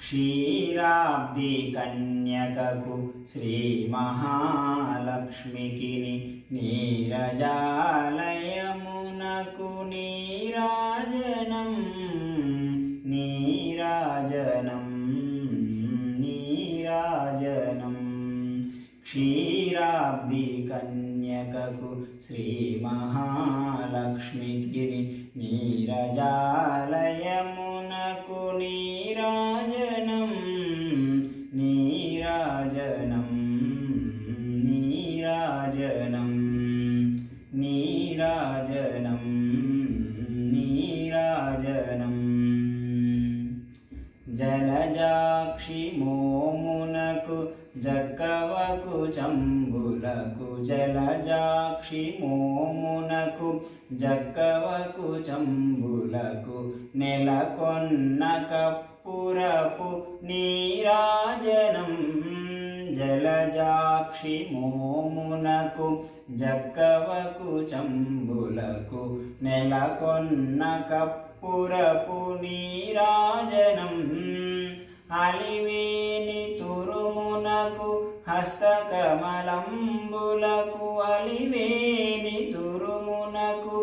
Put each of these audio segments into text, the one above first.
క్షీరాబ్ది కన్యకకు శ్రీ మహాలక్ష్మికి నీరజాలయమునకు నీరాజనం నీరాజనం నీరాజనం క్షీరాబ్ది కన్యకకు శ్రీ మహాలక్ష్మికి నీరజాలయమునకు నీరాజనం నీరాజనం నీరాజనం నీరాజనం నీరాజనం జలజాక్షి మోమునకు జక్కవకు చంబులకు జలజాక్షి మోమునకు జక్కవకు చంబులకు నెలకొన్న కప్పురపు నీరాజనం జలజాక్షి మోమునకు జక్కవకు చంబులకు నెలకొన్న కప్పురపు నీరాజనం అలివేని తురుమునకు హస్తకమలంబులకు అలివేని తురుమునకు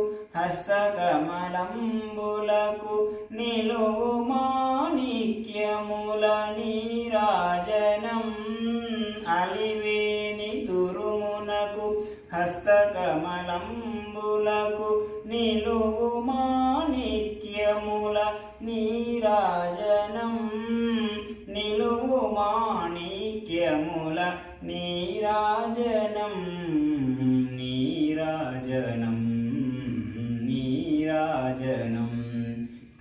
హస్తకమలంబులకు నిలువు మాణిక్యముల నీరాజనం అలివేని తురుమునకు హస్తకమలంబులకు నిలువు మాణిక్యముల నీరాజనం నిలువు మాణిక్యముల నీరాజనం నీరాజనం నీరాజనం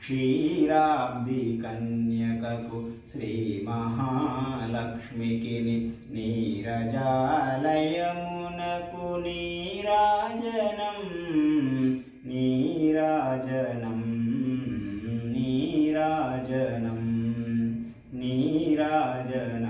క్షీరాబ్ది కన్యకకు శ్రీ మహాలక్ష్మికి నీరజాలయమునకు నీరాజనం నీరాజనం నీరాజనం నీరాజనం